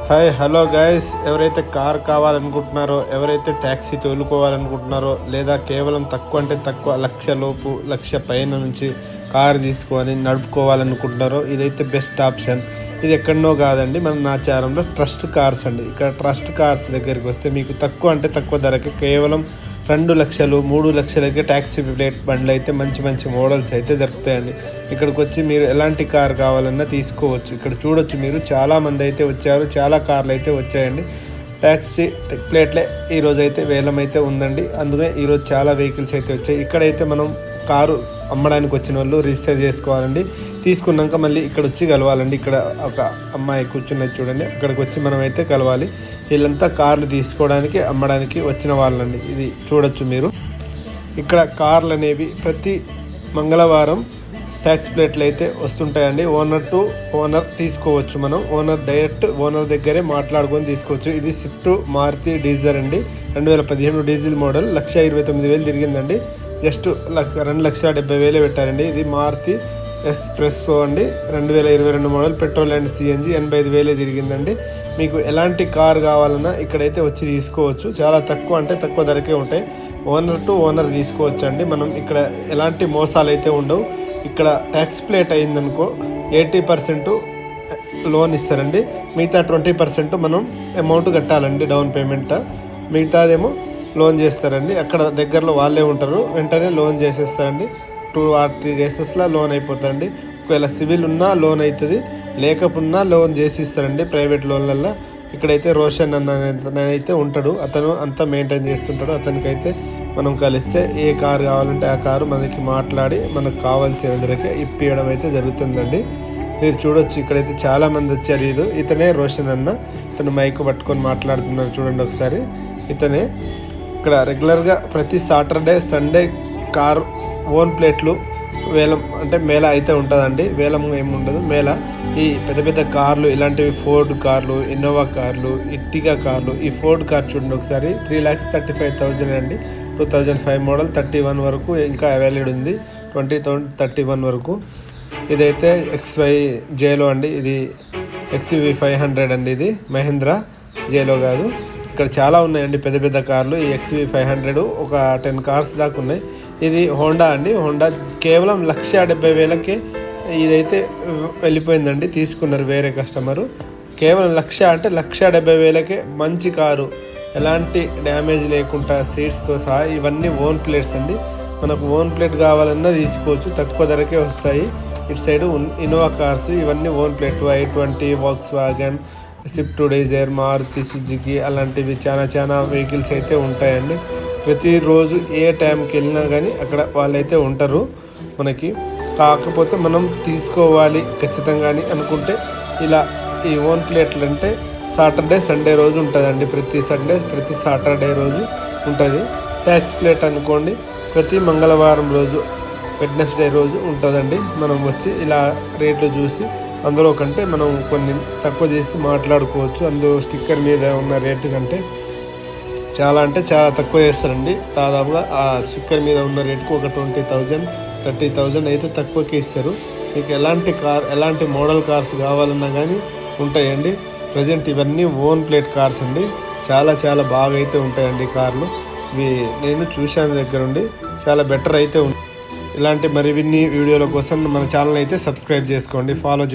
Hi hello guys, ఎవరైతే car కావాలనుకుంటున్నారో, ఎవరైతే taxi తోలుకోవాలనుకుంటున్నారో, లేదా కేవలం తక్కువ అంటే తక్కువ లక్ష లక్ష పైన నుంచి కార్ తీసుకొని నడుపుకోవాలనుకుంటున్నారో ఇదైతే బెస్ట్ ఆప్షన్. ఇది ఎక్కడనో కాదండి, మన నాచారంలో ట్రస్ట్ కార్స్ అండి. ఇక్కడ ట్రస్ట్ కార్స్ దగ్గరికి వస్తే మీకు తక్కువ అంటే తక్కువ ధరకి కేవలం 2 లక్షలు 3 లక్షలకే ట్యాక్సీ ప్లేట్ బండ్లు అయితే మంచి మంచి మోడల్స్ అయితే దొరుకుతాయండి. ఇక్కడికి వచ్చి మీరు ఎలాంటి కార్ కావాలన్నా తీసుకోవచ్చు. ఇక్కడ చూడొచ్చు, మీరు చాలామంది అయితే వచ్చారు, చాలా కార్లు అయితే వచ్చాయండి. ట్యాక్సీ ప్లేట్లే ఈరోజు అయితే వేలం అయితే ఉందండి. అందుకే ఈరోజు చాలా వెహికల్స్ అయితే వచ్చాయి. ఇక్కడైతే మనం కారు అమ్మడానికి వచ్చిన వాళ్ళు రిజిస్టర్ చేసుకోవాలండి. తీసుకున్నాక మళ్ళీ ఇక్కడ వచ్చి కలవాలండి. ఇక్కడ ఒక అమ్మాయి కూర్చున్నది చూడండి, అక్కడికి వచ్చి మనం అయితే కలవాలి. వీళ్ళంతా కార్లు తీసుకోవడానికి అమ్మడానికి వచ్చిన వాళ్ళండి. ఇది చూడొచ్చు మీరు. ఇక్కడ కార్లు అనేవి ప్రతి మంగళవారం ట్యాక్స్ ప్లేట్లు అయితే వస్తుంటాయండి. ఓనర్ టు ఓనర్ తీసుకోవచ్చు. మనం డైరెక్ట్ ఓనర్ దగ్గరే మాట్లాడుకొని తీసుకోవచ్చు. ఇది స్విఫ్ట్ మారుతి డీజర్ అండి, 2015 డీజిల్ మోడల్. 1,29,000 తిరిగిందండి. జస్ట్ 2,70,000 పెట్టారండి. ఇది మారుతి ఎస్ప్రెస్సో అండి, 2022 మోడల్, పెట్రోల్ అండ్ సిఎన్జి. 85,000 తిరిగిందండి. మీకు ఎలాంటి కార్ కావాలన్నా ఇక్కడైతే వచ్చి తీసుకోవచ్చు. చాలా తక్కువ అంటే తక్కువ ధరకే ఉంటాయి. ఓనర్ టు ఓనర్ తీసుకోవచ్చు అండి. మనం ఇక్కడ ఎలాంటి మోసాలు అయితే ఉండవు. ఇక్కడ ట్యాక్స్ ప్లేట్ అయిందనుకో 80% లోన్ ఇస్తారండి. మిగతా 20% మనం అమౌంట్ కట్టాలండి, డౌన్ పేమెంట్. మిగతాదేమో లోన్ చేస్తారండి. అక్కడ దగ్గరలో వాళ్ళే ఉంటారు, వెంటనే లోన్ చేసేస్తారండి. 2 or 3 డేసెస్లో లోన్ అయిపోతుందండి. ఒకవేళ సివిల్ ఉన్నా లోన్ అవుతుంది, లేకపోయినా లోన్ చేసి ఇస్తారండి ప్రైవేట్ లోన్లల్లో. ఇక్కడైతే రోషన్ అన్న అయితే ఉంటాడు, అతను అంతా మెయింటైన్ చేస్తుంటాడు. అతనికైతే మనం కలిస్తే ఏ కారు కావాలంటే ఆ కారు మనకి మాట్లాడి మనకు కావాల్సిన ధరకే ఇప్పించడం అయితే జరుగుతుందండి. మీరు చూడొచ్చు, ఇక్కడైతే చాలామంది వచ్చారు. ఇతనే రోషన్ అన్న. ఇతను మైక్ పట్టుకొని మాట్లాడుతున్నారు చూడండి ఒకసారి. ఇతనే ఇక్కడ రెగ్యులర్గా ప్రతి సాటర్డే సండే కార్ ఓన్ ప్లేట్లు వేలం అంటే మేళ అయితే ఉంటుందండి. వేలం ఏముండదు, మేళ. ఈ పెద్ద పెద్ద కార్లు ఇలాంటివి ఫోర్డ్ కార్లు, ఇన్నోవా కార్లు, ఇట్టిగా కార్లు. ఈ ఫోర్డ్ కార్ చూడండి ఒకసారి, 3,35,000 అండి. 2005 మోడల్, 31 వరకు ఇంకా అవైలబుల్ ఉంది. 2031 వరకు. ఇదైతే XY జేలో అండి. ఇది XUV 500 అండి. ఇది మహేంద్ర జేలో కాదు. ఇక్కడ చాలా ఉన్నాయండి పెద్ద పెద్ద కార్లు. ఈ XUV 500 ఒక 10 కార్స్ దాకా ఉన్నాయి. ఇది హోండా అండి. హోండా కేవలం 1,70,000కే ఇదైతే వెళ్ళిపోయిందండి. తీసుకున్నారు వేరే కస్టమరు. కేవలం 1,00,000 అంటే 1,70,000కే మంచి కారు, ఎలాంటి డ్యామేజ్ లేకుండా సీట్స్తో సహా. ఇవన్నీ ఓన్ ప్లేట్స్ అండి. మనకు ఓన్ ప్లేట్ కావాలన్నా తీసుకోవచ్చు, తక్కువ ధరకే వస్తాయి. ఇటు సైడ్ ఇన్నోవా కార్స్ ఇవన్నీ own plate. I-20, Volkswagen, Swift Dzire, Maruti Suzuki అలాంటివి చాలా వెహికల్స్ అయితే ఉంటాయండి. ప్రతిరోజు ఏ టైంకి వెళ్ళినా కానీ అక్కడ వాళ్ళైతే ఉంటారు మనకి. కాకపోతే మనం తీసుకోవాలి ఖచ్చితంగా అని అనుకుంటే ఇలా ఈ ఓన్ ప్లేట్లు అంటే సాటర్డే సండే రోజు ఉంటుందండి. ప్రతి సండే ప్రతి సాటర్డే రోజు ఉంటుంది. ట్యాక్స్ ప్లేట్ అనుకోండి ప్రతి మంగళవారం రోజు, వెడ్నెస్డే రోజు ఉంటుందండి. మనం వచ్చి ఇలా రేట్లు చూసి అందులో కంటే మనం కొన్ని తక్కువ చేసి మాట్లాడుకోవచ్చు. అందులో స్టిక్కర్ మీద ఉన్న రేటు కంటే చాలా అంటే చాలా తక్కువ చేస్తారండి. దాదాపుగా ఆ స్టిక్కర్ మీద ఉన్న రేటుకు ఒక 20,000 30,000 అయితే తక్కువకే ఇస్తారు. మీకు ఎలాంటి మోడల్ కార్స్ కావాలన్నా కానీ ఉంటాయండి. ప్రజెంట్ ఇవన్నీ ఓన్ ప్లేట్ కార్స్ అండి. చాలా బాగా అయితే ఉంటాయండి కార్లు. ఇవి నేను చూశాను దగ్గరుండి, చాలా బెటర్ అయితే ఉంది. ఇలాంటి మరిన్ని వీడియోల కోసం మన ఛానల్ అయితే సబ్స్క్రైబ్ చేసుకోండి, ఫాలో